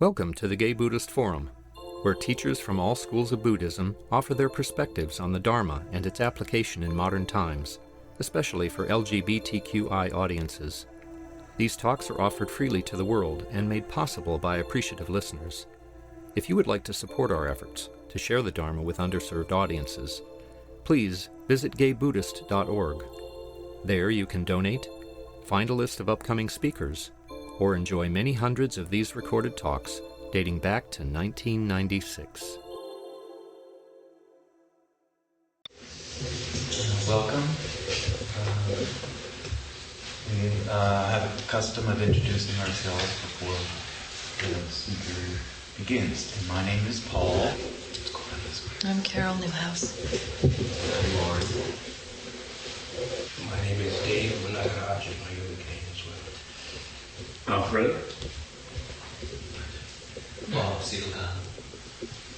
Welcome to the Gay Buddhist Forum, where teachers from all schools of Buddhism offer their perspectives on the Dharma and its application in modern times, especially for LGBTQI audiences. These talks are offered freely to the world and made possible by appreciative listeners. If you would like to support our efforts to share the Dharma with underserved audiences, please visit gaybuddhist.org. There you can donate, find a list of upcoming speakers, or enjoy many hundreds of these recorded talks dating back to 1996. Welcome. We have a custom of introducing ourselves before the speaker begins. And my name is Paul. I'm Carol Newhouse. I'm Lauren. My name is Dave Managarajan. My yoga name as well. Alfred. Bob Seelkan.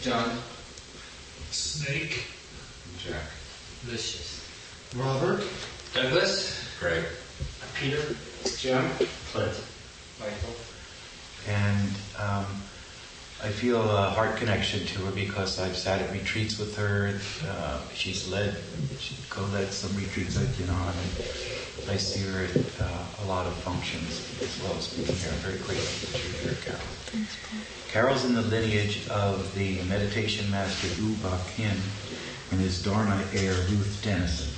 John. Snake. Jack. Lucius. Robert. Douglas. Greg. Peter. Jim. Clint. Michael. And I feel a heart connection to her because I've sat at retreats with her. She co-led some retreats at Yunnan, and I see her at a lot of functions as well as being here. I'm very grateful that you're here, Carol. Thanks, Paul. Carol's in the lineage of the meditation master U Ba Khin and his Dharma heir Ruth Dennison.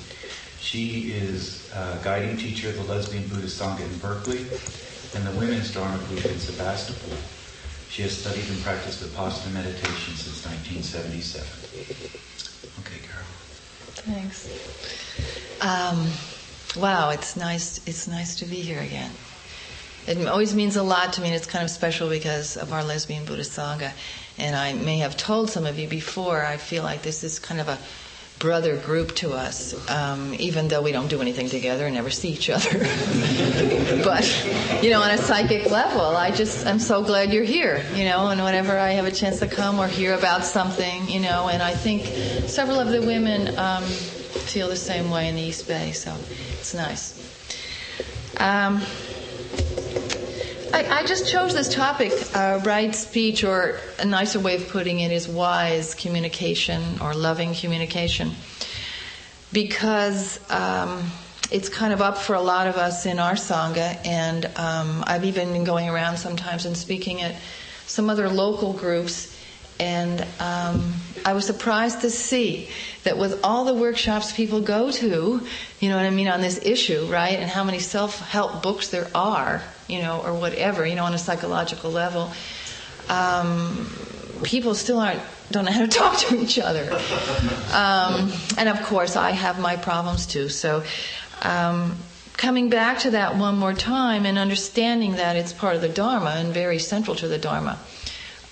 She is a guiding teacher of the Lesbian Buddhist Sangha in Berkeley and the Women's Dharma group in Sebastopol. She has studied and practiced Vipassana meditation since 1977. Okay, Carol. Thanks. Wow, it's nice to be here again. It always means a lot to me, and it's kind of special because of our Lesbian Buddhist Sangha. And I may have told some of you before, I feel like this is kind of a brother group to us, even though we don't do anything together and never see each other. But, on a psychic level, I'm so glad you're here, and whenever I have a chance to come or hear about something, and I think several of the women feel the same way in the East Bay, so it's nice. I just chose this topic, right speech, or a nicer way of putting it is wise communication or loving communication, because it's kind of up for a lot of us in our Sangha, and I've even been going around sometimes and speaking at some other local groups, and I was surprised to see that with all the workshops people go to, on this issue, right, and how many self-help books there are, or whatever, on a psychological level, people still don't know how to talk to each other. And of course, I have my problems too. So coming back to that one more time and understanding that it's part of the Dharma and very central to the Dharma,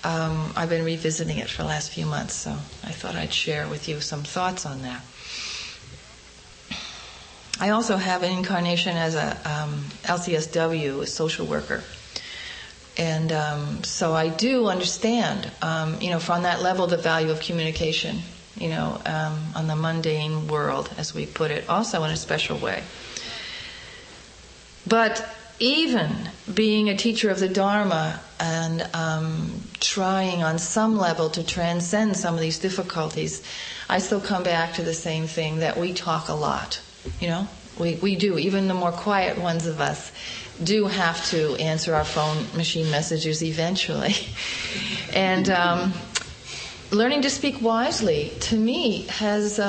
I've been revisiting it for the last few months, so I thought I'd share with you some thoughts on that. I also have an incarnation as a LCSW, a social worker. And so I do understand, from that level, the value of communication, on the mundane world, as we put it, also in a special way. But even being a teacher of the Dharma and trying on some level to transcend some of these difficulties, I still come back to the same thing, that we talk a lot. We do. Even the more quiet ones of us do have to answer our phone machine messages eventually. And learning to speak wisely, to me, has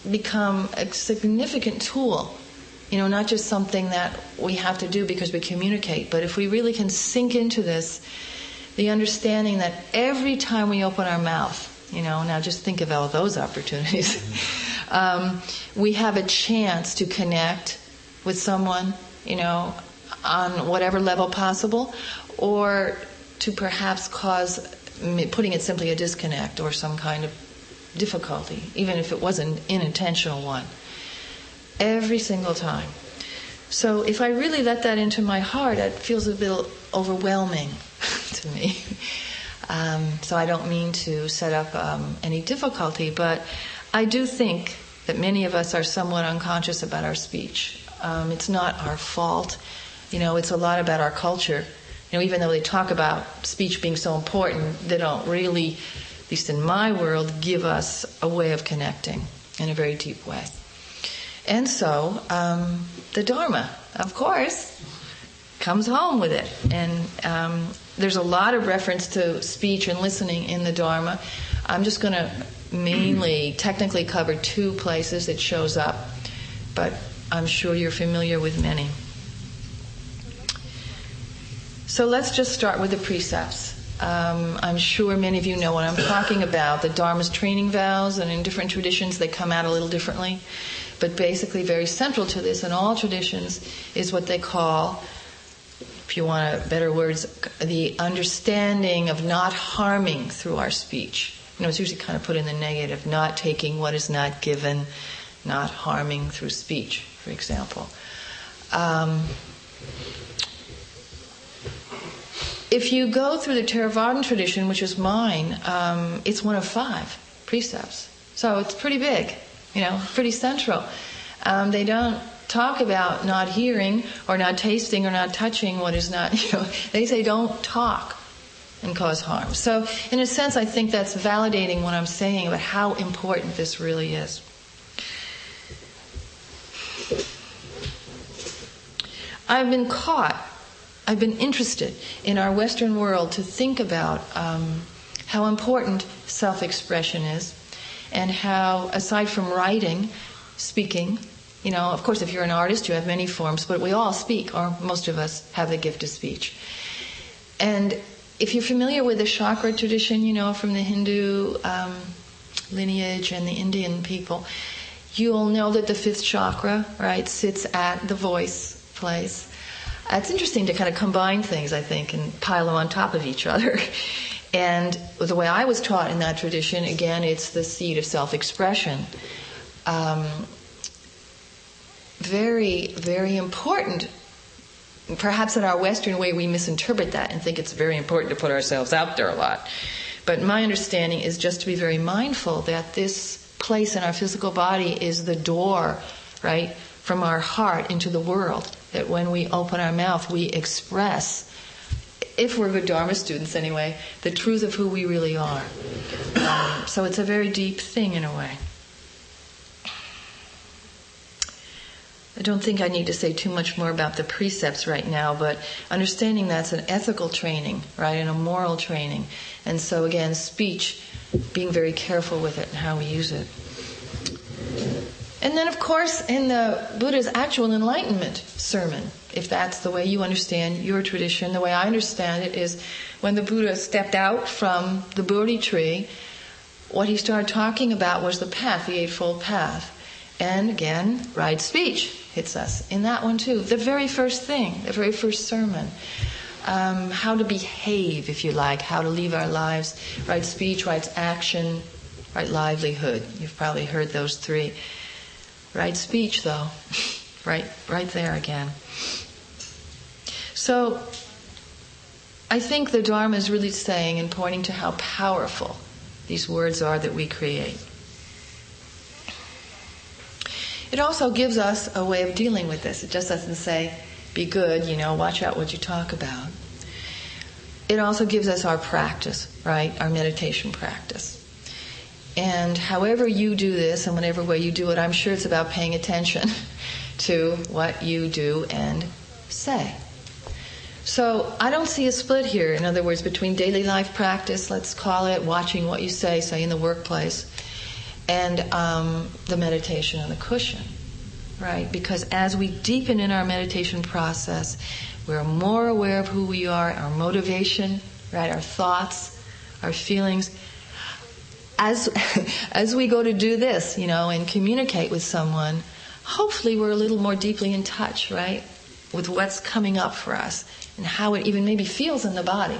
become a significant tool. Not just something that we have to do because we communicate, but if we really can sink into this, the understanding that every time we open our mouth, now just think of all those opportunities. We have a chance to connect with someone, on whatever level possible, or to perhaps cause, putting it simply, a disconnect or some kind of difficulty, even if it was an unintentional one. Every single time. So if I really let that into my heart, it feels a bit overwhelming to me. So I don't mean to set up any difficulty, but I do think that many of us are somewhat unconscious about our speech. It's not our fault. It's a lot about our culture. Even though they talk about speech being so important, they don't really, at least in my world, give us a way of connecting in a very deep way. And so, the Dharma, of course, comes home with it. And there's a lot of reference to speech and listening in the Dharma. I'm just going to mainly technically cover 2 places it shows up, but I'm sure you're familiar with many. So let's just start with the precepts. I'm sure many of you know what I'm talking about. The Dharma's training vows, and in different traditions they come out a little differently. But basically very central to this in all traditions is what they call, if you want better words, the understanding of not harming through our speech. It's usually kind of put in the negative, not taking what is not given, not harming through speech, for example. If you go through the Theravadan tradition, which is mine, it's one of 5 precepts. So it's pretty big, pretty central. They don't talk about not hearing or not tasting or not touching what is not, they say don't talk and cause harm. So in a sense, I think that's validating what I'm saying about how important this really is. I've been interested in our Western world to think about how important self-expression is, and how, aside from writing, speaking, of course if you're an artist you have many forms, but we all speak, or most of us have the gift of speech. And if you're familiar with the chakra tradition, from the Hindu lineage and the Indian people, you'll know that the 5th chakra, right, sits at the voice place. It's interesting to kind of combine things, I think, and pile them on top of each other. And the way I was taught in that tradition, again, it's the seat of self-expression. Very, very important. Perhaps in our Western way we misinterpret that and think it's very important to put ourselves out there a lot. But my understanding is just to be very mindful that this place in our physical body is the door, right, from our heart into the world. That when we open our mouth, we express, if we're good Dharma students anyway, the truth of who we really are. So it's a very deep thing in a way. I don't think I need to say too much more about the precepts right now, but understanding that's an ethical training, right, and a moral training. And so again, speech, being very careful with it and how we use it. And then, of course, in the Buddha's actual enlightenment sermon, if that's the way you understand your tradition, the way I understand it is when the Buddha stepped out from the Bodhi tree, what he started talking about was the path, the Eightfold Path. And again, right speech hits us in that one too. The very first thing, the very first sermon. How to behave, if you like, how to live our lives, right speech, right action, right livelihood. You've probably heard those 3. Right speech, though, right there again. So I think the Dharma is really saying and pointing to how powerful these words are that we create. It also gives us a way of dealing with this. It just doesn't say, be good, watch out what you talk about. It also gives us our practice, right, our meditation practice. And however you do this, and whatever way you do it, I'm sure it's about paying attention to what you do and say. So I don't see a split here, in other words, between daily life practice, let's call it, watching what you say in the workplace, and the meditation on the cushion, right? Because as we deepen in our meditation process, we're more aware of who we are, our motivation, right, our thoughts, our feelings. As we go to do this, and communicate with someone, hopefully we're a little more deeply in touch, right, with what's coming up for us and how it even maybe feels in the body.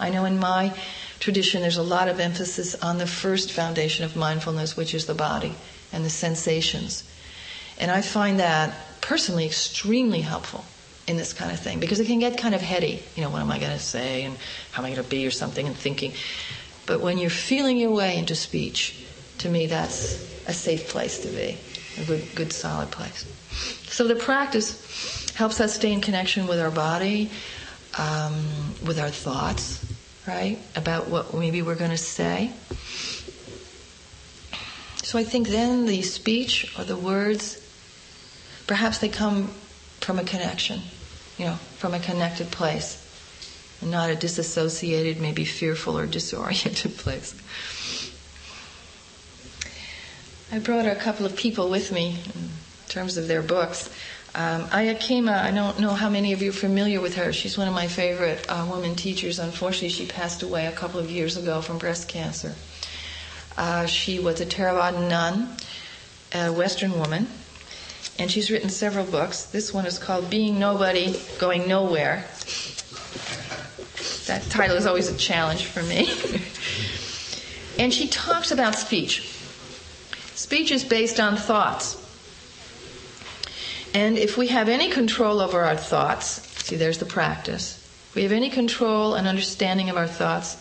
I know in my tradition there's a lot of emphasis on the first foundation of mindfulness, which is the body and the sensations. And I find that personally extremely helpful in this kind of thing, because it can get kind of heady. What am I going to say and how am I going to be or something, and thinking. But when you're feeling your way into speech, to me that's a safe place to be, a good solid place. So the practice helps us stay in connection with our body, with our thoughts, right, about what maybe we're going to say. So I think then the speech or the words, perhaps they come from a connection, from a connected place, and not a disassociated, maybe fearful or disoriented place. I brought a couple of people with me in terms of their books. Ayakema, I don't know how many of you are familiar with her. She's one of my favorite women teachers. Unfortunately, she passed away a couple of years ago from breast cancer. She was a Theravada nun, a Western woman, and she's written several books. This one is called Being Nobody, Going Nowhere. That title is always a challenge for me. And she talks about speech. Speech is based on thoughts. And if we have any control over our thoughts, see, there's the practice. If we have any control and understanding of our thoughts,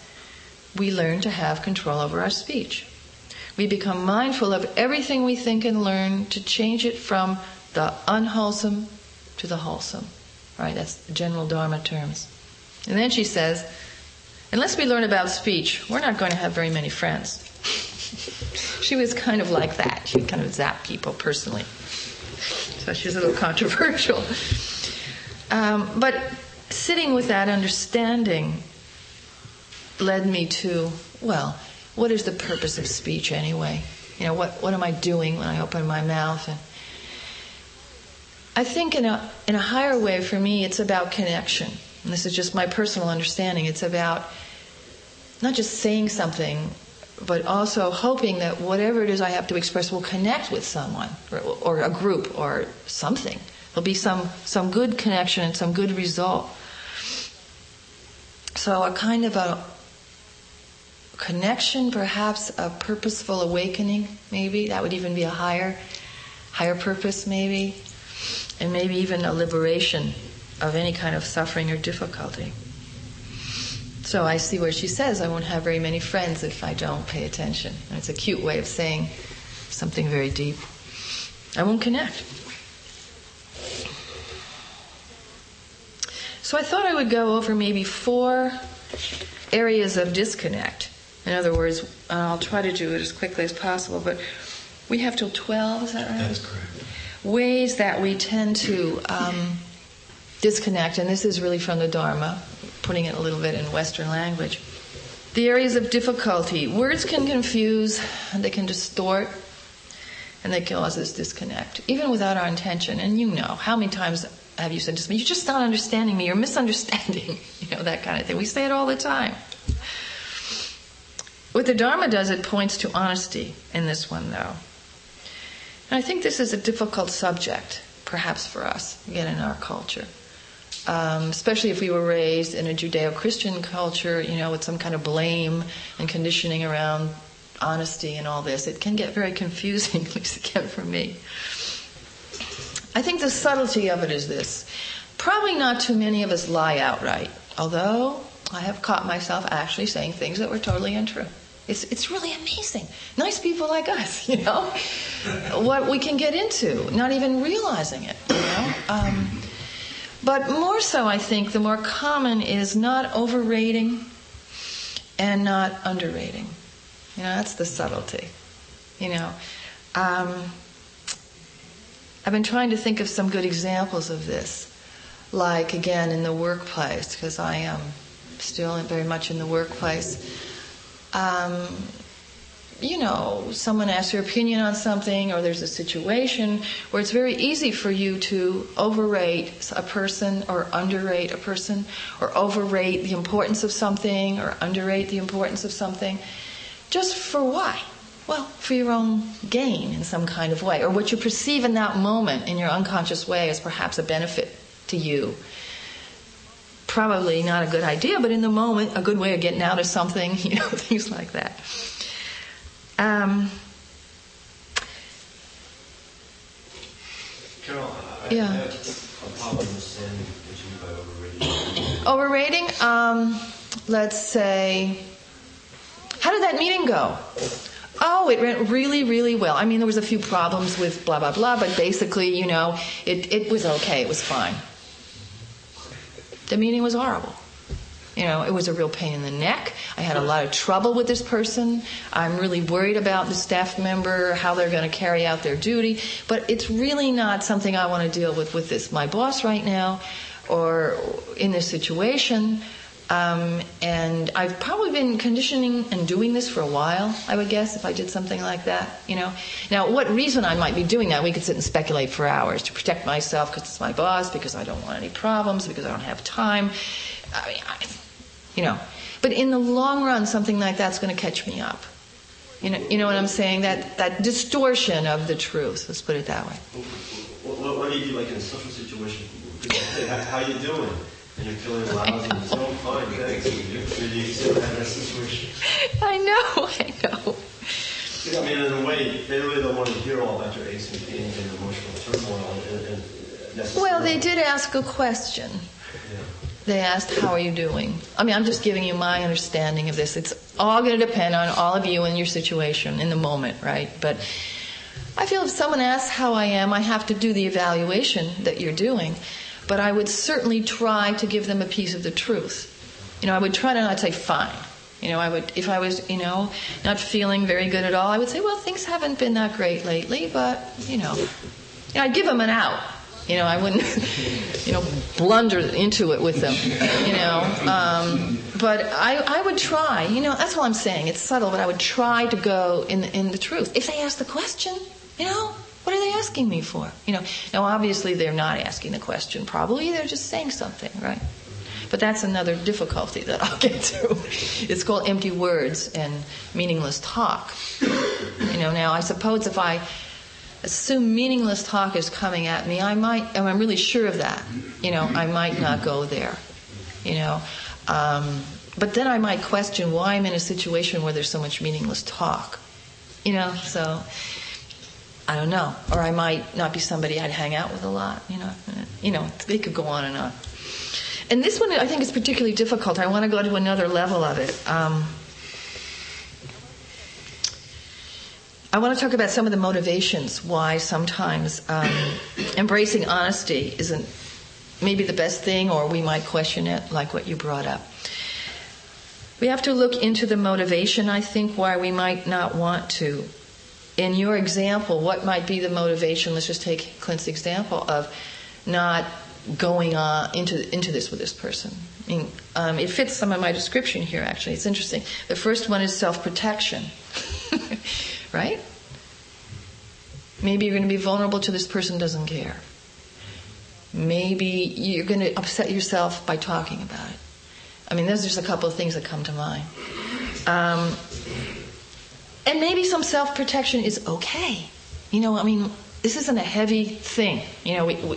we learn to have control over our speech. We become mindful of everything we think and learn to change it from the unwholesome to the wholesome. Right? That's the general Dharma terms. And then she says, unless we learn about speech, we're not going to have very many friends. She was kind of like that. She would kind of zap people personally. So she's a little controversial. But sitting with that understanding led me to, well, what is the purpose of speech anyway? What am I doing when I open my mouth? And I think in a higher way for me, it's about connection. And this is just my personal understanding. It's about not just saying something, but also hoping that whatever it is I have to express will connect with someone or a group or something. There'll be some good connection and some good result. So a kind of a connection, perhaps a purposeful awakening, maybe. That would even be a higher purpose, maybe. And maybe even a liberation of any kind of suffering or difficulty. So I see where she says, I won't have very many friends if I don't pay attention. And it's a cute way of saying something very deep. I won't connect. So I thought I would go over maybe 4 areas of disconnect. In other words, I'll try to do it as quickly as possible, but we have till 12, is that right? That is correct. Ways that we tend to disconnect, and this is really from the Dharma, putting it a little bit in Western language. The areas of difficulty. Words can confuse, and they can distort, and they cause us disconnect, even without our intention. And how many times have you said to me, you're just not understanding me, you're misunderstanding, that kind of thing. We say it all the time. What the Dharma does, it points to honesty in this one, though. And I think this is a difficult subject, perhaps for us, again, in our culture. Especially if we were raised in a Judeo-Christian culture, with some kind of blame and conditioning around honesty and all this. It can get very confusing, at least it can for me. I think the subtlety of it is this. Probably not too many of us lie outright, although I have caught myself actually saying things that were totally untrue. It's really amazing. Nice people like us, what we can get into, not even realizing it, But more so, I think, the more common is not overrating and not underrating. That's the subtlety. I've been trying to think of some good examples of this. Like, again, in the workplace, because I am still very much in the workplace. Someone asks your opinion on something, or there's a situation where it's very easy for you to overrate a person or underrate a person, or overrate the importance of something or underrate the importance of something. Just for why? Well, for your own gain in some kind of way, or what you perceive in that moment in your unconscious way as perhaps a benefit to you. Probably not a good idea, but in the moment, a good way of getting out of something, things like that. Carol, I Yeah. have a problem with sin that you mean by overrating. Overrating? Let's say, how did that meeting go? Oh, it went really, really well. I mean, there was a few problems with blah, blah, blah, but basically, it was okay. It was fine. The meeting was horrible. It was a real pain in the neck. I had a lot of trouble with this person. I'm really worried about the staff member, how they're going to carry out their duty. But it's really not something I want to deal with this, my boss right now, or in this situation. And I've probably been conditioning and doing this for a while, I would guess, if I did something like that, Now, what reason I might be doing that, we could sit and speculate for hours. To protect myself because it's my boss, because I don't want any problems, because I don't have time. But in the long run, something like that's going to catch me up. You know what I'm saying? That distortion of the truth. Let's put it that way. What do you do, like in a social situation? People say, "How you doing?" And you're feeling lousy. And so fine, thanks. You sit in that situation. I know. I mean, in a way, they really don't want to hear all about your aches and pains and emotional turmoil. And well, they did ask a question. Yeah. They asked, how are you doing? I mean, I'm just giving you my understanding of this. It's all going to depend on all of you and your situation in the moment, right? But I feel if someone asks how I am, I have to do the evaluation that you're doing. But I would certainly try to give them a piece of the truth. I would try to not say, fine. If I was, not feeling very good at all, I would say, well, things haven't been that great lately, but, I'd give them an out. I wouldn't, blunder into it with them, But I would try, that's all I'm saying. It's subtle, but I would try to go in the truth. If they ask the question, what are they asking me for? Now obviously they're not asking the question. Probably they're just saying something, right? But that's another difficulty that I'll get to. It's called empty words and meaningless talk. Now I suppose if I assume meaningless talk is coming at me, I might, and I'm really sure of that, I might not go there, but then I might question why I'm in a situation where there's so much meaningless talk, so I don't know. Or I might not be somebody I'd hang out with a lot, it could go on and on. And this one I think is particularly difficult. I want to go to another level of it. I want to talk about some of the motivations why sometimes embracing honesty isn't maybe the best thing, or we might question it, like what you brought up. We have to look into the motivation, I think, why we might not want to. In your example, what might be the motivation? Let's just take Clint's example of not going on into this with this person. I mean, it fits some of my description here, actually. It's interesting. The first one is self-protection. Right? Maybe you're going to be vulnerable to this person doesn't care. Maybe you're going to upset yourself by talking about it. I mean, there's just a couple of things that come to mind. And maybe some self-protection is okay. This isn't a heavy thing.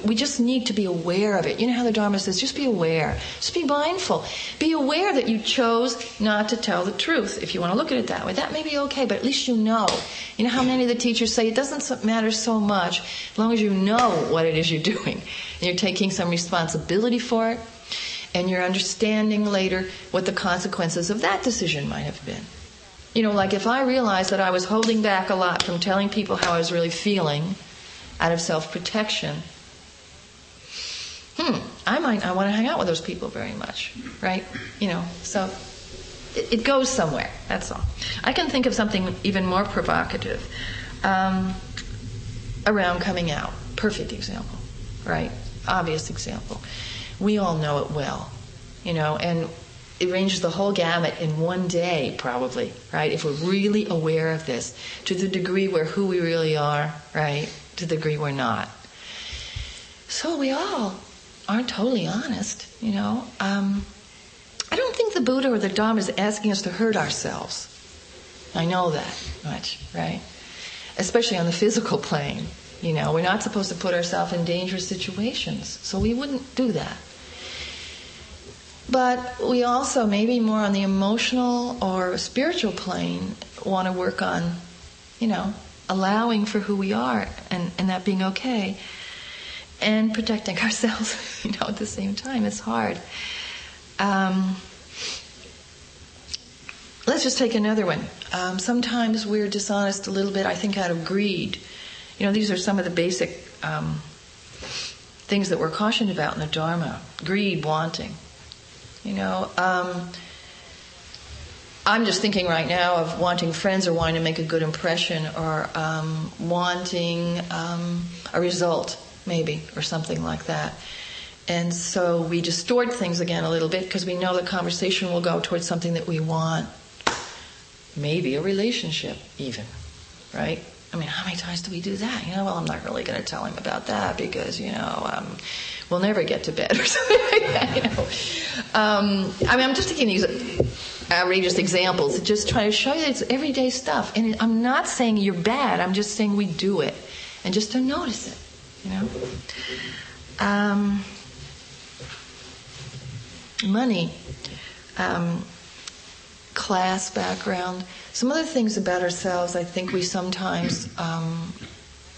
We just need to be aware of it. You know how the Dharma says, just be aware. Just be mindful. Be aware that you chose not to tell the truth, if you want to look at it that way. That may be okay, but at least you know. You know how many of the teachers say it doesn't matter so much as long as you know what it is you're doing. And you're taking some responsibility for it, and you're understanding later what the consequences of that decision might have been. Like if I realized that I was holding back a lot from telling people how I was really feeling out of self-protection, I might not want to hang out with those people very much, right? So it goes somewhere, that's all. I can think of something even more provocative around coming out. Perfect example, right? Obvious example. We all know it well, and it ranges the whole gamut in one day, probably, right? If we're really aware of this, to the degree we're who we really are, right? To the degree we're not. So we all aren't totally honest, I don't think the Buddha or the Dharma is asking us to hurt ourselves. I know that much, right? Especially on the physical plane. We're not supposed to put ourselves in dangerous situations, so we wouldn't do that. But we also, maybe more on the emotional or spiritual plane, want to work on, allowing for who we are and that being okay. And protecting ourselves, at the same time. It's hard. Let's just take another one. Sometimes we're dishonest a little bit, I think, out of greed. These are some of the basic things that we're cautioned about in the Dharma. Greed, wanting. I'm just thinking right now of wanting friends or wanting to make a good impression or wanting a result, maybe, or something like that. And so we distort things again a little bit because we know the conversation will go towards something that we want. Maybe a relationship, even, right? I mean, how many times do we do that? Well, I'm not really going to tell him about that because, we'll never get to bed or something like that, I'm just taking these outrageous examples to just try to show you that it's everyday stuff. And I'm not saying you're bad. I'm just saying we do it. And just to notice it, money, class background, some other things about ourselves I think we sometimes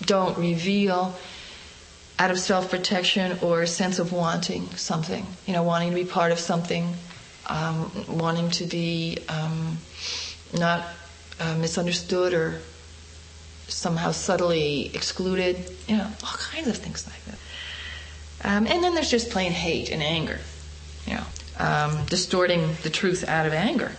don't reveal out of self-protection or a sense of wanting something, wanting to be part of something, wanting to be not misunderstood or somehow subtly excluded, all kinds of things like that. And then there's just plain hate and anger, distorting the truth out of anger.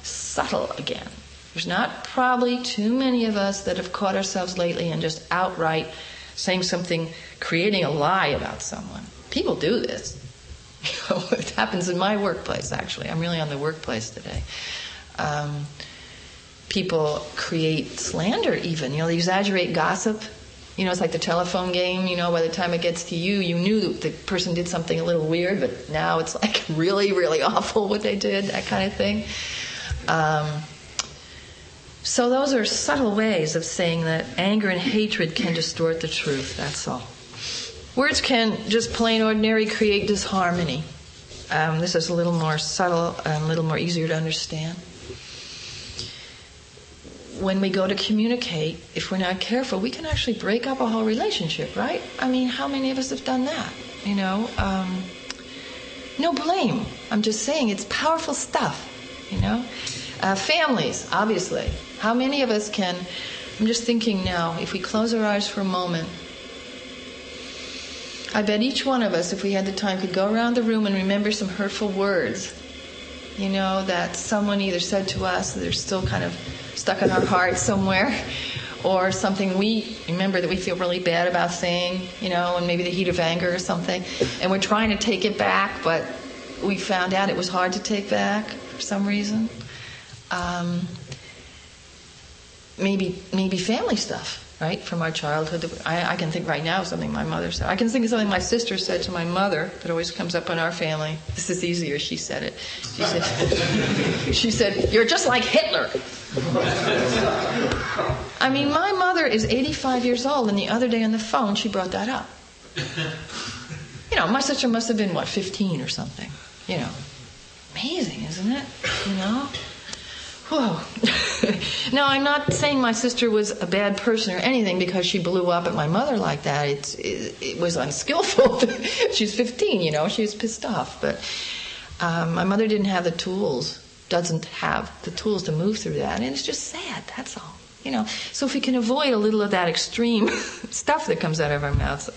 Subtle again. There's not probably too many of us that have caught ourselves lately and just outright saying something, creating a lie about someone. People do this. It happens in my workplace, actually. I'm really on the workplace today. People create slander even. They exaggerate gossip. It's like the telephone game. By the time it gets to you, you knew that the person did something a little weird, but now it's like really, really awful what they did, that kind of thing. So those are subtle ways of saying that anger and hatred can distort the truth, that's all. Words can just plain ordinary create disharmony. This is a little more subtle and a little more easier to understand. When we go to communicate, if we're not careful, we can actually break up a whole relationship, right? I mean, how many of us have done that? No blame. I'm just saying it's powerful stuff, Families, obviously. How many of us can, I'm just thinking now, if we close our eyes for a moment, I bet each one of us, if we had the time, could go around the room and remember some hurtful words, that someone either said to us, that they're still kind of stuck in our heart somewhere, or something we remember that we feel really bad about saying, and maybe the heat of anger or something, and we're trying to take it back, but we found out it was hard to take back for some reason. Maybe family stuff, right, from our childhood. I can think right now of something my mother said. I can think of something my sister said to my mother that always comes up in our family. This is easier. She said it. She said, "You're just like Hitler." I mean, my mother is 85 years old, and the other day on the phone she brought that up. My sister must have been, 15 or something. Amazing, isn't it? Whoa. Now, I'm not saying my sister was a bad person or anything because she blew up at my mother like that. It was unskillful. She's 15, she was pissed off. But my mother didn't have the tools, doesn't have the tools to move through that. And it's just sad, that's all. So if we can avoid a little of that extreme stuff that comes out of our mouths,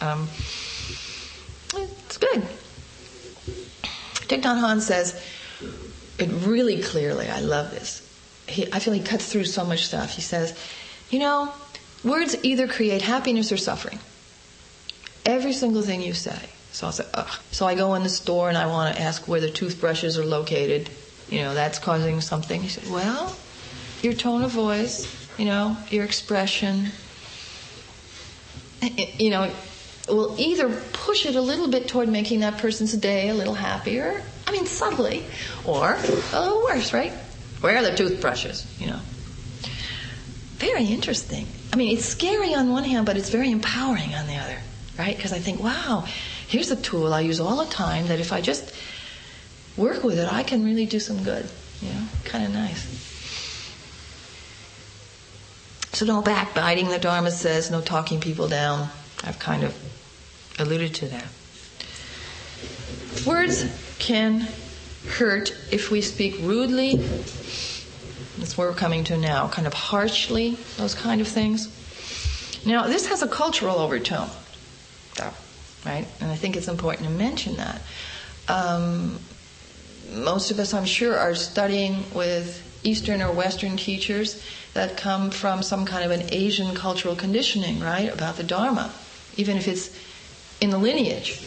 it's good. Thich Nhat Hanh says it really clearly, I love this. I feel he cuts through so much stuff. He says, words either create happiness or suffering. Every single thing you say. So I'll say, ugh. So I go in the store and I want to ask where the toothbrushes are located. That's causing something. He said, well, your tone of voice, your expression, will either push it a little bit toward making that person's day a little happier, subtly, or a little worse, right? Where are the toothbrushes? Very interesting. It's scary on one hand, but it's very empowering on the other, right? Because I think, wow, here's a tool I use all the time that if I just work with it, I can really do some good. Kind of nice. So no backbiting, the Dharma says, no talking people down. I've kind of alluded to that. Words can hurt if we speak rudely. That's where we're coming to now, kind of harshly, those kind of things. Now, this has a cultural overtone. though, right? And I think it's important to mention that. Most of us, I'm sure, are studying with Eastern or Western teachers that come from some kind of an Asian cultural conditioning, right, about the Dharma, even if it's in the lineage.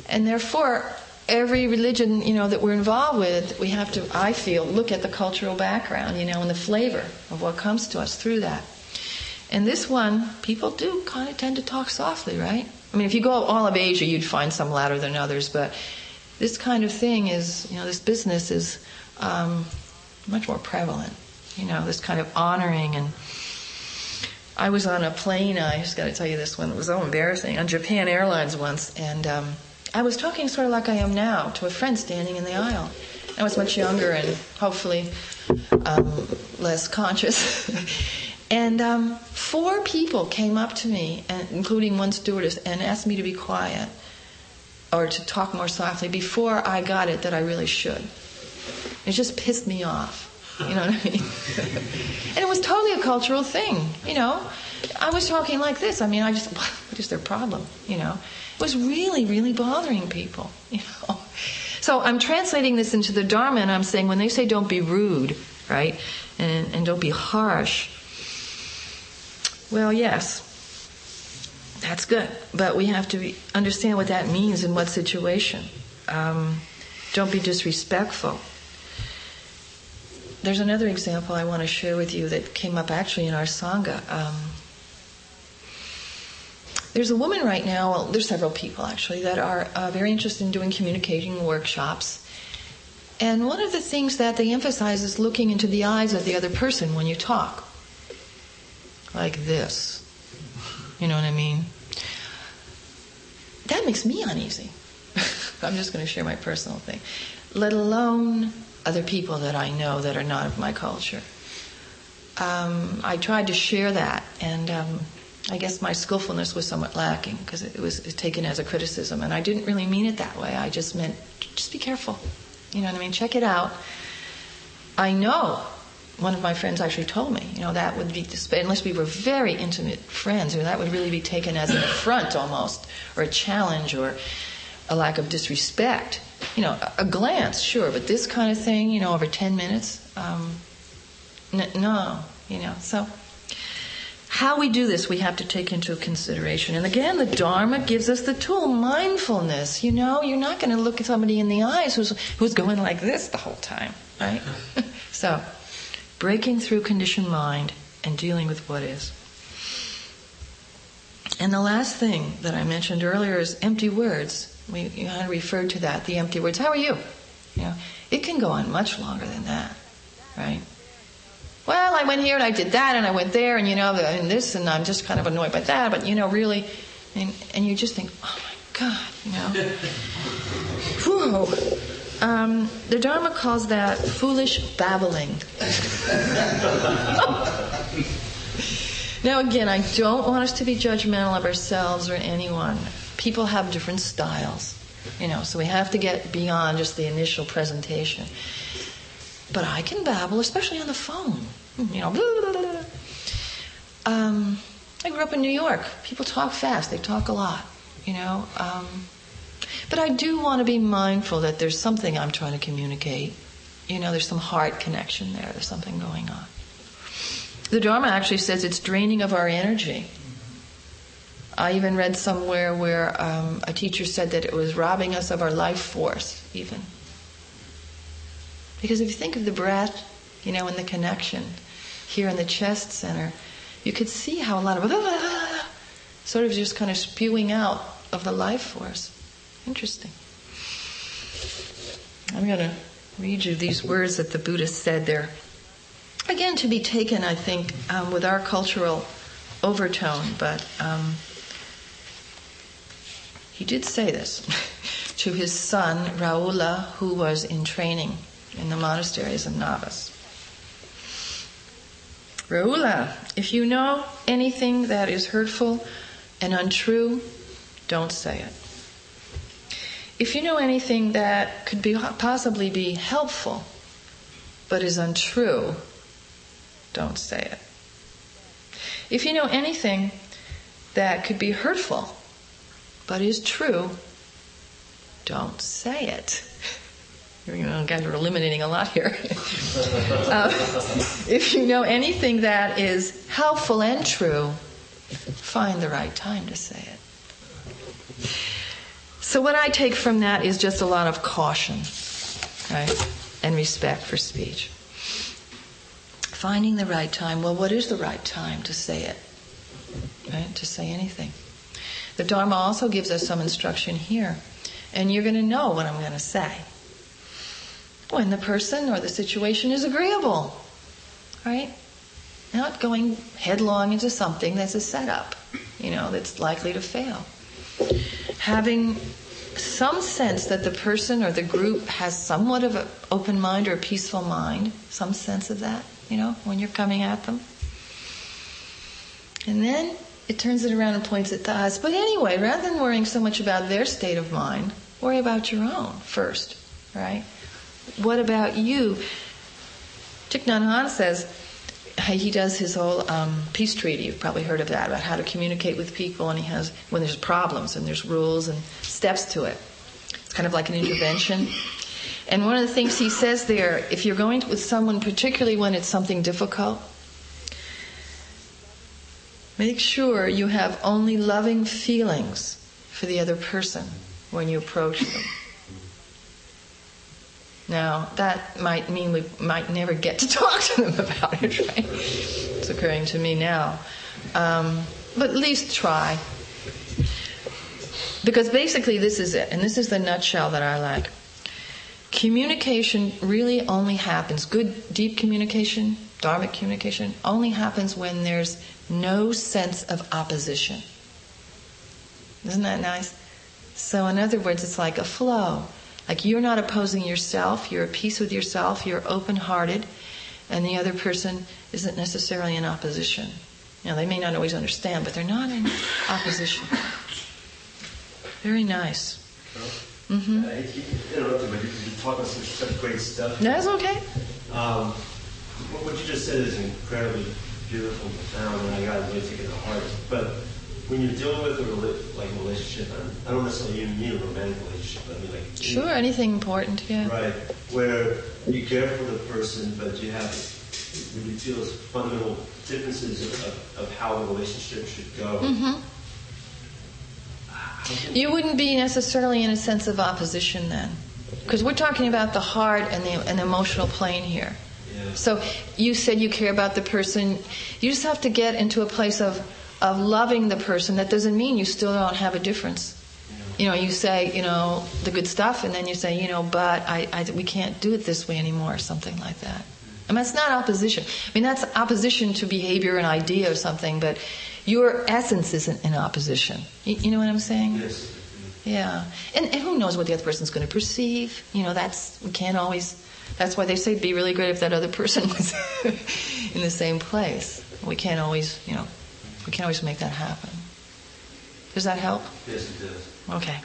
And therefore, every religion, that we're involved with, we have to, I feel, look at the cultural background, and the flavor of what comes to us through that. And this one, people do kind of tend to talk softly, right? I mean, if you go all of Asia, you'd find some louder than others, but this kind of thing is, this business is much more prevalent, this kind of honoring. And I was on a plane, I just got to tell you this one, it was so embarrassing, on Japan Airlines once, and I was talking sort of like I am now to a friend standing in the aisle. I was much younger and hopefully less conscious. And 4 people came up to me, including one stewardess, and asked me to be quiet or to talk more softly before I got it that I really should. It just pissed me off. You know what I mean? And it was totally a cultural thing, I was talking like this. I mean, what is their problem, It was really, really bothering people, So I'm translating this into the Dharma, and I'm saying when they say don't be rude, right, and don't be harsh, well, yes, that's good, but we have to understand what that means in what situation. Don't be disrespectful. There's another example I want to share with you that came up actually in our Sangha. There's a woman right now, well, there's several people actually, that are very interested in doing communicating workshops. And one of the things that they emphasize is looking into the eyes of the other person when you talk. Like this. You know what I mean? That makes me uneasy. I'm just going to share my personal thing. Let alone other people that I know that are not of my culture. I tried to share that, and I guess my skillfulness was somewhat lacking because it was taken as a criticism, and I didn't really mean it that way. I just meant, just be careful. You know what I mean? Check it out. I know, one of my friends actually told me, that would be, unless we were very intimate friends, that would really be taken as an affront almost, or a challenge, or a lack of disrespect. A glance, sure, but this kind of thing, over 10 minutes, no, So how we do this, we have to take into consideration. And again, the Dharma gives us the tool, mindfulness. You're not going to look at somebody in the eyes who's going like this the whole time, right? So, breaking through conditioned mind and dealing with what is. And the last thing that I mentioned earlier is empty words. We kind of referred to that, the empty words. How are you? It can go on much longer than that, right? Well, I went here and I did that and I went there and and this and I'm just kind of annoyed by that, but really, and you just think, oh my God, Whew. The Dharma calls that foolish babbling. Now again, I don't want us to be judgmental of ourselves or anyone. People have different styles, so we have to get beyond just the initial presentation. But I can babble, especially on the phone. Blah, blah, blah. I grew up in New York. People talk fast. They talk a lot, But I do want to be mindful that there's something I'm trying to communicate. There's some heart connection there. There's something going on. The Dharma actually says it's draining of our energy. I even read somewhere where a teacher said that it was robbing us of our life force, even. Because if you think of the breath, and the connection here in the chest center, you could see how a lot of sort of just kind of spewing out of the life force. Interesting. I'm going to read you these words that the Buddha said. They're, again, to be taken, I think, with our cultural overtone, but he did say this to his son, Raula, who was in training in the monastery as a novice. Raula, if you know anything that is hurtful and untrue, don't say it. If you know anything that could possibly be helpful but is untrue, don't say it. If you know anything that could be hurtful but is true, don't say it. You know, guys are eliminating a lot here. If you know anything that is helpful and true, find the right time to say it. So what I take from that is just a lot of caution, right? And respect for speech. Finding the right time. Well, what is the right time to say it? Right? To say anything. The Dharma also gives us some instruction here. And you're going to know what I'm going to say when the person or the situation is agreeable, right? Not going headlong into something that's a setup, that's likely to fail. Having some sense that the person or the group has somewhat of an open mind or a peaceful mind, some sense of that, when you're coming at them. And then it turns it around and points it to us. But anyway, rather than worrying so much about their state of mind, worry about your own first, right? What about you? Thich Nhat Hanh says, he does his whole peace treaty. You've probably heard of that, about how to communicate with people, and he has, when there's problems, and there's rules and steps to it. It's kind of like an intervention. And one of the things he says there, if you're going with someone, particularly when it's something difficult, make sure you have only loving feelings for the other person when you approach them. Now, that might mean we might never get to talk to them about it, right? It's occurring to me now. But at least try. Because basically this is it, and this is the nutshell that I like. Communication really only happens, good, deep communication, dharmic communication, only happens when there's no sense of opposition. Isn't that nice? So in other words, it's like a flow. Like you're not opposing yourself, you're at peace with yourself, you're open-hearted, and the other person isn't necessarily in opposition. They may not always understand, but they're not in opposition. Very nice. Mm-hmm. I hate to keep interrupting, but you're talking such great stuff. That's okay. What you just said is incredibly beautiful and profound, and I got to really take it to heart. But when you're dealing with a relationship, I don't necessarily even mean a romantic relationship, but I mean like... Sure, anything important, yeah. Right, where you care for the person, but you really feel fundamental differences of how a relationship should go. Mm-hmm. You wouldn't be necessarily in a sense of opposition then. Because we're talking about the heart and the emotional plane here. Yeah. So you said you care about the person. You just have to get into a place of loving the person. That doesn't mean you still don't have a difference. Yeah. You say, the good stuff, and then you say, but we can't do it this way anymore, or something like that. I mean, that's not opposition. I mean, that's opposition to behavior and idea or something, but your essence isn't in opposition. You know what I'm saying? Yes. Yeah. And who knows what the other person's going to perceive? We can't always... That's why they say be really great if that other person was in the same place. We can't always, we can't always make that happen. Does that help? Yes, it does. Okay.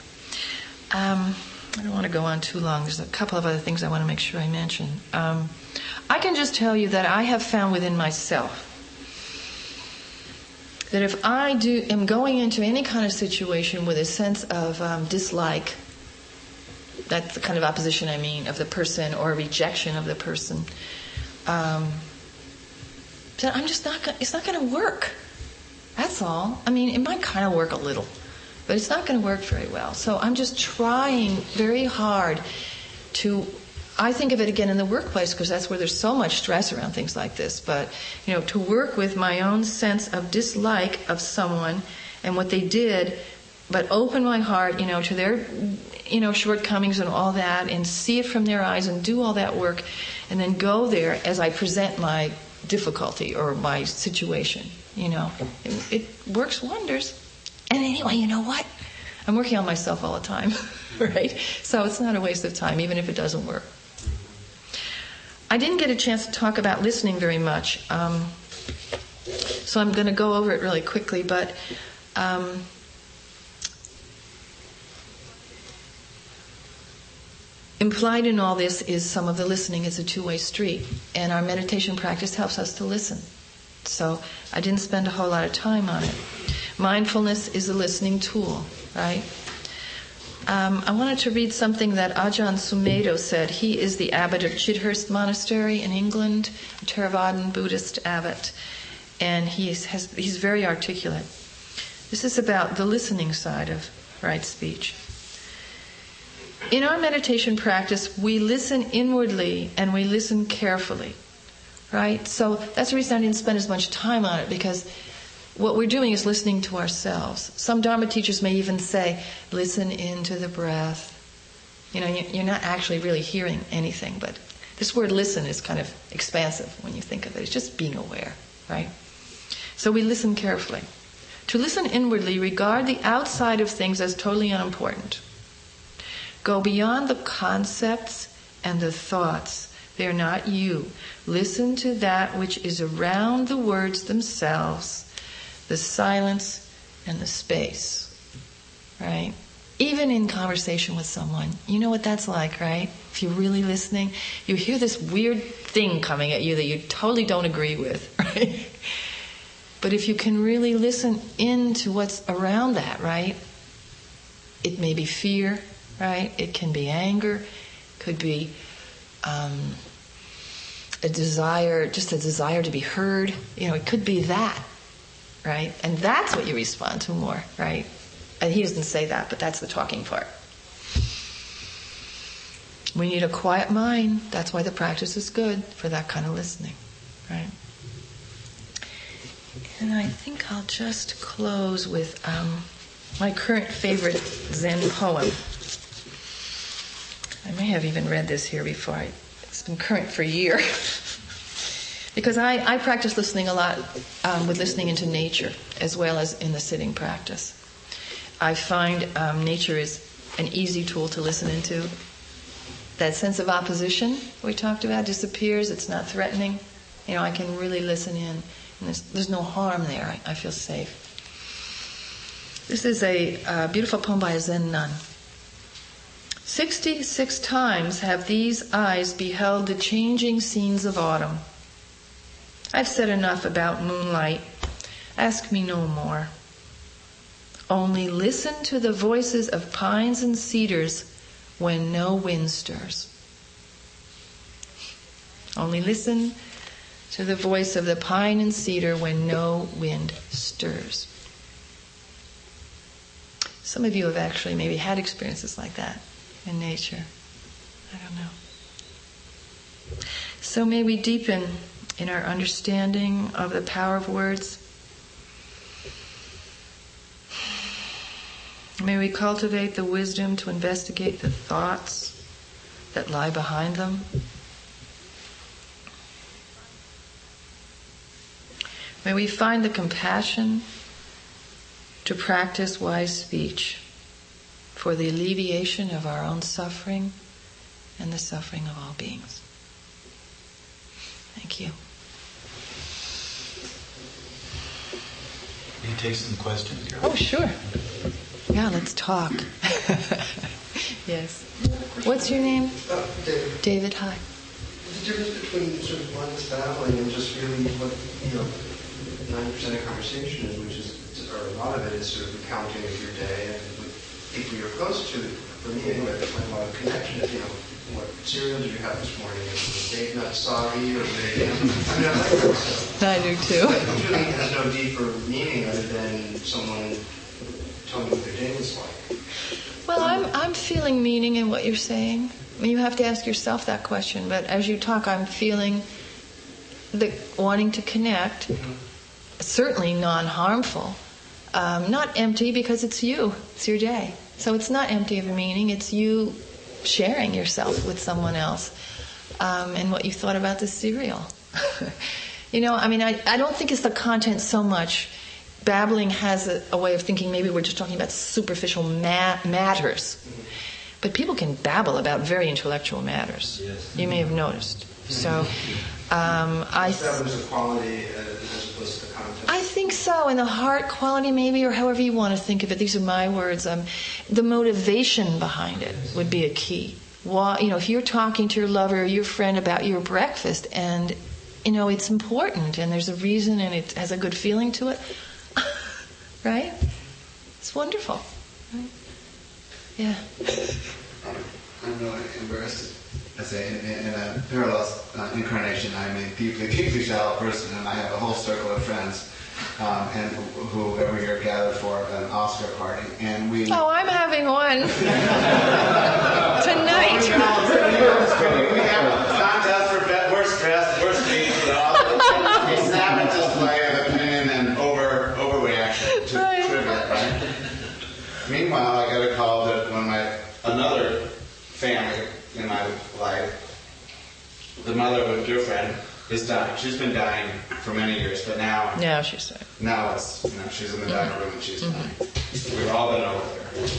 I don't want to go on too long. There's a couple of other things I want to make sure I mention. I can just tell you that I have found within myself that if I am going into any kind of situation with a sense of dislike, that's the kind of opposition I mean, of the person, or rejection of the person, then I'm just it's not going to work. That's all. I mean, it might kind of work a little, but it's not going to work very well. So I'm just trying very hard to, I think of it again in the workplace, because that's where there's so much stress around things like this, but, to work with my own sense of dislike of someone and what they did, but open my heart, to their, shortcomings and all that, and see it from their eyes and do all that work, and then go there as I present my difficulty or my situation, It works wonders. And anyway, you know what? I'm working on myself all the time, right? So it's not a waste of time, even if it doesn't work. I didn't get a chance to talk about listening very much, so I'm going to go over it really quickly, but implied in all this is some of the listening is a two-way street, and our meditation practice helps us to listen. So I didn't spend a whole lot of time on it. Mindfulness is a listening tool, right? I wanted to read something that Ajahn Sumedho said. He is the abbot of Chithurst Monastery in England, a Theravadan Buddhist abbot, and he's very articulate. This is about the listening side of right speech. In our meditation practice, we listen inwardly and we listen carefully, right? So that's the reason I didn't spend as much time on it, because what we're doing is listening to ourselves. Some Dharma teachers may even say, listen into the breath. You know, you're not actually really hearing anything, but this word listen is kind of expansive when you think of it. It's just being aware, right? So we listen carefully. To listen inwardly, regard the outside of things as totally unimportant. Go beyond the concepts and the thoughts. They are not you. Listen to that which is around the words themselves, the silence and the space, right? Even in conversation with someone, you know what that's like, right? If you're really listening, you hear this weird thing coming at you that you totally don't agree with, right? But if you can really listen into what's around that, right? It may be fear, right? It can be anger, could be a desire to be heard. You know, it could be that, right? And that's what you respond to more, right? And he doesn't say that, but that's the talking part. We need a quiet mind. That's why the practice is good for that kind of listening, right? And I think I'll just close with my current favorite Zen poem. I may have even read this here before. It's been current for a year. Because I practice listening a lot with listening into nature as well as in the sitting practice. I find nature is an easy tool to listen into. That sense of opposition we talked about disappears. It's not threatening. You know, I can really listen in. And there's no harm there. I feel safe. This is a beautiful poem by a Zen nun. 66 times have these eyes beheld the changing scenes of autumn. I've said enough about moonlight. Ask me no more. Only listen to the voices of pines and cedars when no wind stirs. Only listen to the voice of the pine and cedar when no wind stirs. Some of you have actually maybe had experiences like that in nature. I don't know. So may we deepen in our understanding of the power of words. May we cultivate the wisdom to investigate the thoughts that lie behind them. May we find the compassion to practice wise speech for the alleviation of our own suffering and the suffering of all beings. Thank you. Will you take some questions? Oh, sure. Yeah, let's talk. Yes. What's your name? David. David, hi. The difference between sort of mindless babbling and just really what, 90% of conversation is, which is, or a lot of it is sort of recounting of your day and with people you're close to. For me, anyway, I find a lot of connection. What cereal did you have this morning? Was the date nut soggy or I like that stuff. I do too. But it really has no deeper meaning other than someone telling me what their day was like. Well, I'm feeling meaning in what you're saying. I mean, you have to ask yourself that question. But as you talk, I'm feeling the wanting to connect. Certainly non-harmful. Not empty because it's you. It's your day. So it's not empty of meaning. It's you sharing yourself with someone else and what you thought about the cereal. I don't think it's the content so much. Babbling has a way of thinking maybe we're just talking about superficial matters. But people can babble about very intellectual matters. Yes. You may have noticed. So that was a quality as opposed to the content. I think so, and the heart quality maybe, or however you want to think of it. These are my words. The motivation behind it would be a key. If you're talking to your lover or your friend about your breakfast, and it's important, and there's a reason, and it has a good feeling to it. right? It's wonderful, right? Yeah. I'm really embarrassed. I say, in a parallel incarnation, I'm a deeply, deeply shallow person, and I have a whole circle of friends, and who every year gather for an Oscar party, and we. Oh, I'm having one tonight. We have a contest for worst dressed, worst beat, a snap display of opinion and overreaction to trivia. Right? Meanwhile, I got a call that another family in my life, the mother of a dear friend, is dying. She's been dying for many years, but now. Now she's sick. Now she's in the dining room and she's dying. We've all been over there.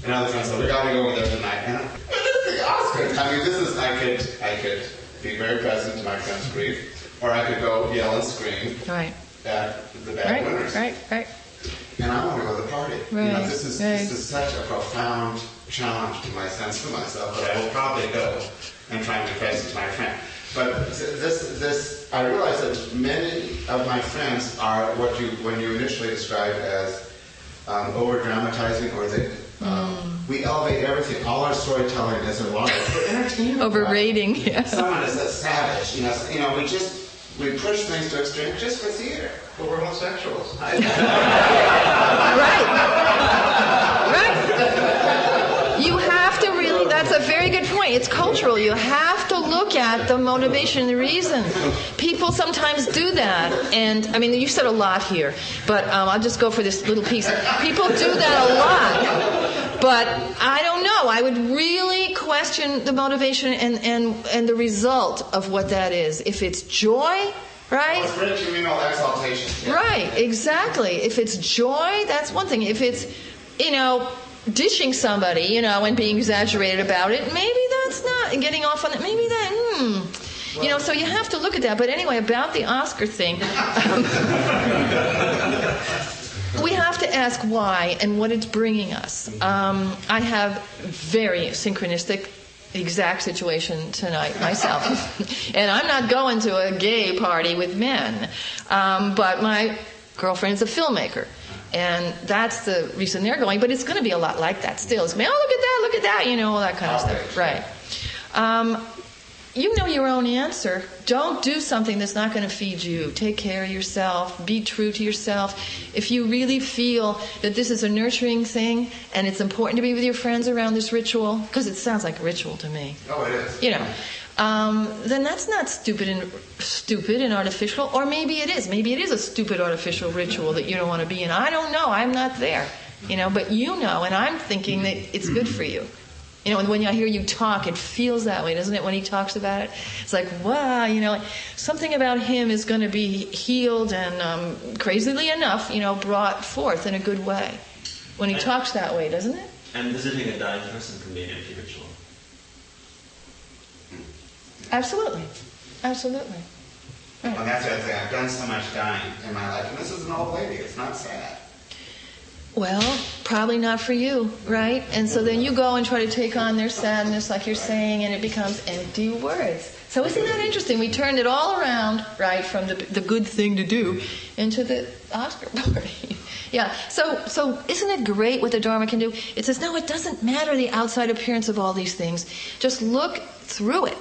And other friends said, we got to go over there tonight. And this is the Oscars. I mean, I could be very present to my friend's grief, or I could go yell and scream at the bad winners. Right. And I want to go to the party. Right. This is such a profound challenge to my sense of myself that I will probably go and try and be present to my friend. But this, I realize that many of my friends are when you initially described as over-dramatizing, or we elevate everything. All our storytelling is a lot for entertainment. Overrating, right? yeah. Someone is a savage. We push things to extreme just for theater. But we're homosexuals. Right. You have to really, that's a very good point. It's cultural. You have to look at the motivation, the reason. People sometimes do that. And, I mean, you said a lot here, but I'll just go for this little piece. People do that a lot. But I don't know. I would really question the motivation and the result of what that is. If it's joy, right? Well, it's rich communal exaltation. Yeah. Right, exactly. If it's joy, that's one thing. If it's, dishing somebody, and being exaggerated about it, maybe that's not, and getting off on it, maybe that, so you have to look at that. But anyway, about the Oscar thing, we have to ask why and what it's bringing us. I have very synchronistic exact situation tonight myself. And I'm not going to a gay party with men. But my girlfriend is a filmmaker. And that's the reason they're going. But it's going to be a lot like that still. It's going to be, look at that, all that kind of stuff. Right. You know your own answer. Don't do something that's not going to feed you. Take care of yourself. Be true to yourself. If you really feel that this is a nurturing thing and it's important to be with your friends around this ritual, because it sounds like a ritual to me. Oh, it is. Then that's not stupid and artificial. Or maybe it is. Maybe it is a stupid artificial ritual that you don't want to be in. I don't know. I'm not there. But and I'm thinking that it's good for you. And when I hear you talk, it feels that way, doesn't it, when he talks about it? It's like, wow, something about him is going to be healed and, crazily enough, brought forth in a good way. When he talks that way, doesn't it? And visiting a dying person can be an anti-ritual. Absolutely. Right. Well, that's the other thing. I've done so much dying in my life, and this is an old lady. It's not sad. Well, probably not for you, right? And so then you go and try to take on their sadness, like you're saying, and it becomes empty words. So isn't that interesting? We turned it all around, right, from the good thing to do into the Oscar party. Yeah. So isn't it great what the Dharma can do? It says, no, it doesn't matter the outside appearance of all these things. Just look through it.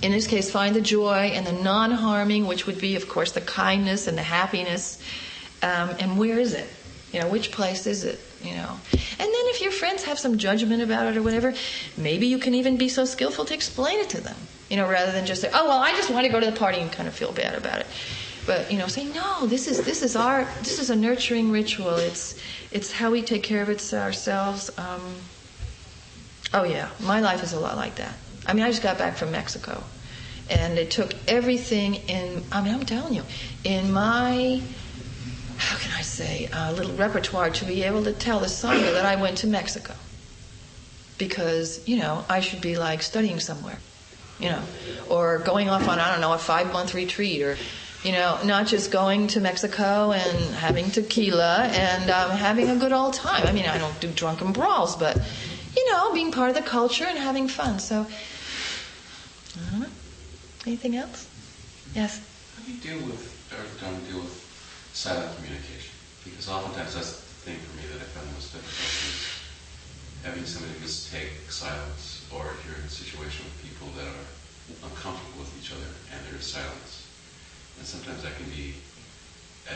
In this case, find the joy and the non-harming, which would be, of course, the kindness and the happiness. And where is it? Which place is it? And then if your friends have some judgment about it or whatever, maybe you can even be so skillful to explain it to them, rather than just say, oh, well, I just want to go to the party and kind of feel bad about it. But, say, no, this is a nurturing ritual. It's how we take care of it ourselves. Oh, yeah, my life is a lot like that. I just got back from Mexico, and it took everything I'm telling you, in my, how can I say, little repertoire to be able to tell the Sangha that I went to Mexico. Because, I should be like studying somewhere, or going off on, a 5-month retreat, or, not just going to Mexico and having tequila and having a good old time. I don't do drunken brawls, but, being part of the culture and having fun. So, I don't know. Anything else? Yes? How do you deal with silent communication? Because oftentimes that's the thing for me that I found most difficult is having somebody mistake silence, or if you're in a situation with people that are uncomfortable with each other and there is silence. And sometimes that can be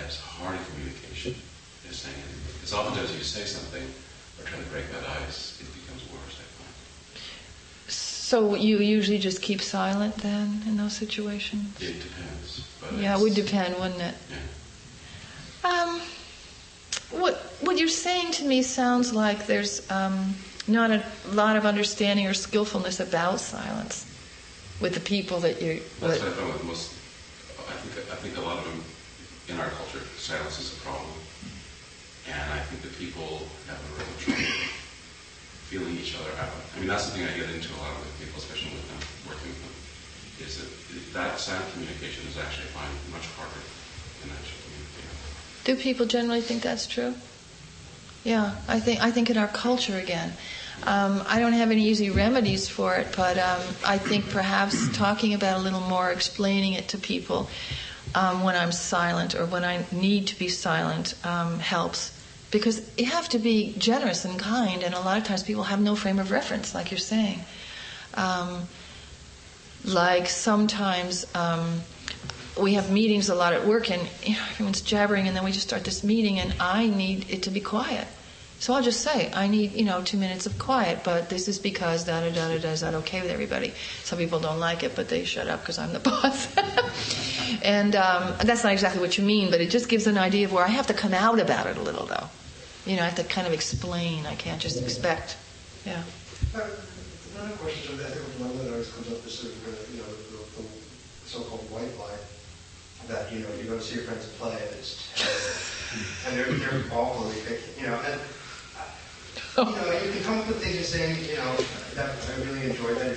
as hard a communication as saying anything. Because oftentimes if you say something or try to break that ice, it becomes worse, I find. So you usually just keep silent then in those situations? It depends. But Yeah, it would depend, wouldn't it? Yeah. What you're saying to me sounds like there's not a lot of understanding or skillfulness about silence with the people that you. That's what I found with most. I think a lot of them in our culture, silence is a problem, and I think that people have a real trouble feeling each other out. I mean, that's the thing I get into a lot with people, especially with them, working with them, is that silent communication is actually, I find, much harder than actual communication. Do people generally think that's true? Yeah, I think in our culture again. I don't have any easy remedies for it, but I think perhaps talking about it a little more, explaining it to people when I'm silent or when I need to be silent helps. Because you have to be generous and kind, and a lot of times people have no frame of reference, like you're saying. Like sometimes we have meetings a lot at work, and everyone's jabbering, and then we just start this meeting, and I need it to be quiet. So I'll just say, I need, 2 minutes of quiet, but this is because da-da-da-da-da, is that okay with everybody? Some people don't like it, but they shut up because I'm the boss. And that's not exactly what you mean, but it just gives an idea of where I have to come out about it a little, though. I have to kind of explain. I can't just expect. Yeah. Another question, I think one that always comes up is sort of, the so-called white lie, that, you go to see your friends play, and it's terrible. And they're awful, and you can come up with things and saying, that I really enjoyed that.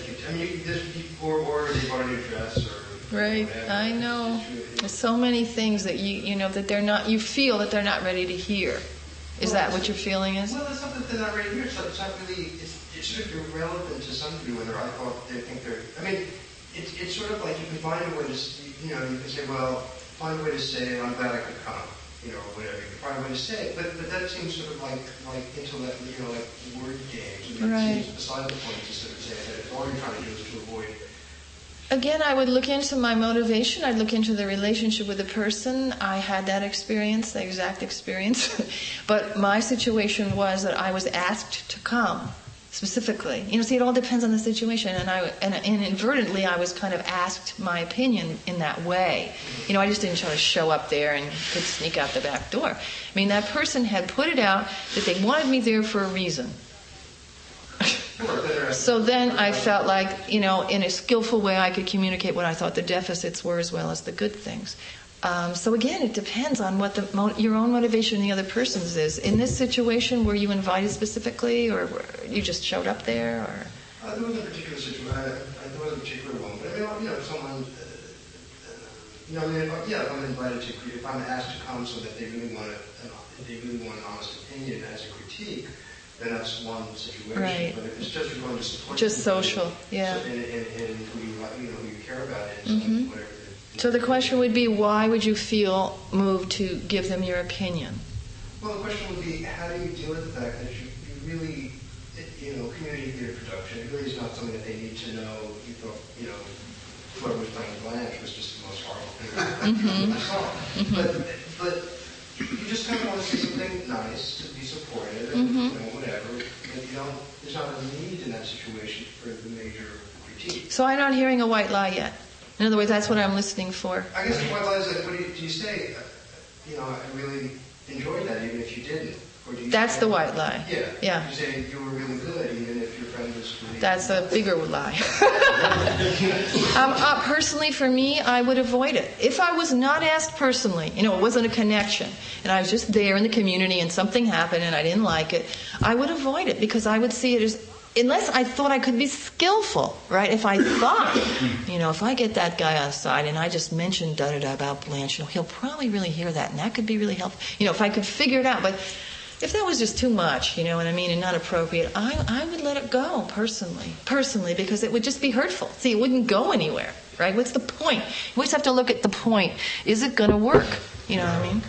There's people, or they bought a new dress, or right. whatever. I know. There's so many things that that they're not. You feel that they're not ready to hear. Is that what your feeling is? Well, it's not that they're not ready to hear. So it's not really. It's sort of irrelevant to some degree whether I thought they think they're. It's sort of like you can find a way to. You can say, well, find a way to say, I'm glad I could come. Whatever. You can find a way to say it, but that seems sort of like intellect, like word games. Right. It seems beside the point to sort of say that all you're trying to do is to avoid. Again, I would look into my motivation. I'd look into the relationship with the person. I had that experience, the exact experience. But my situation was that I was asked to come, specifically. It all depends on the situation. And inadvertently, I was kind of asked my opinion in that way. I just didn't try to show up there and could sneak out the back door. That person had put it out that they wanted me there for a reason. So then I felt like, in a skillful way, I could communicate what I thought the deficits were as well as the good things. So again, it depends on what your own motivation and the other person's is. In this situation, were you invited specifically, or you just showed up there? Or There wasn't a particular situation. There wasn't a particular one. But someone, if I'm invited to, if I'm asked to come so that they really want an honest opinion as a critique, then that's one situation. Right. But if it's just you're going to support, just social, yeah. And who you care about, and whatever. So the question would be, why would you feel moved to give them your opinion? Well, the question would be, how do you deal with the fact that you really, community theater production, it really is not something that they need to know. You thought, whoever was playing Blanche was just the most horrible thing I saw. But you just kind of want to say something nice to be supportive, and whatever. But there's not a need in that situation for the major critique. So I'm not hearing a white lie yet. In other words, that's what I'm listening for. I guess the white lie is like, what do you say? I really enjoyed that, even if you didn't. Or do you That's say, the white lie. Yeah. You say you were really good, even if your friend was really That's a bigger lie. Personally, for me, I would avoid it. If I was not asked personally, it wasn't a connection, and I was just there in the community and something happened and I didn't like it, I would avoid it because I would see it as, unless I thought I could be skillful, right? If I thought, if I get that guy outside and I just mentioned da-da-da about Blanche, he'll probably really hear that, and that could be really helpful. If I could figure it out. But if that was just too much, and not appropriate, I would let it go personally, because it would just be hurtful. See, it wouldn't go anywhere, right? What's the point? We just have to look at the point. Is it going to work? You know what I mean?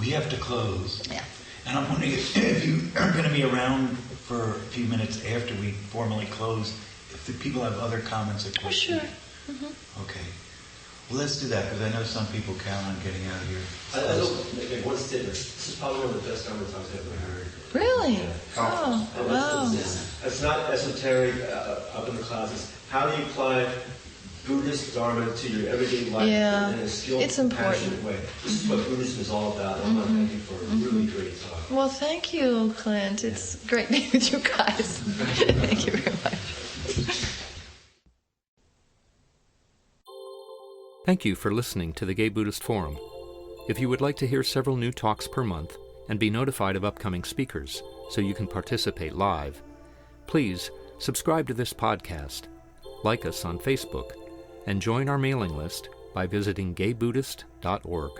We have to close. Yeah. And I'm wondering if you are going to be around for a few minutes after we formally close, if the people have other comments or Oh, questions. sure. Mm-hmm. Okay. Well, let's do that, because I know some people count on getting out of here. I don't make one statement. This is probably one of the best Dharma talks I've ever heard. Really? Yeah. Oh, wow. It's not esoteric, up in the clouds. It's how do you apply Buddhist Dharma to your everyday life Yeah. in a skilled, It's important. passionate way. This is what Buddhism is all about. I want to thank you for a really great talk. Well, thank you, Clint. It's great being with you guys. Thank you very much. Thank you for listening to the Gay Buddhist Forum. If you would like to hear several new talks per month and be notified of upcoming speakers so you can participate live, please subscribe to this podcast, like us on Facebook, and join our mailing list by visiting gaybuddhist.org.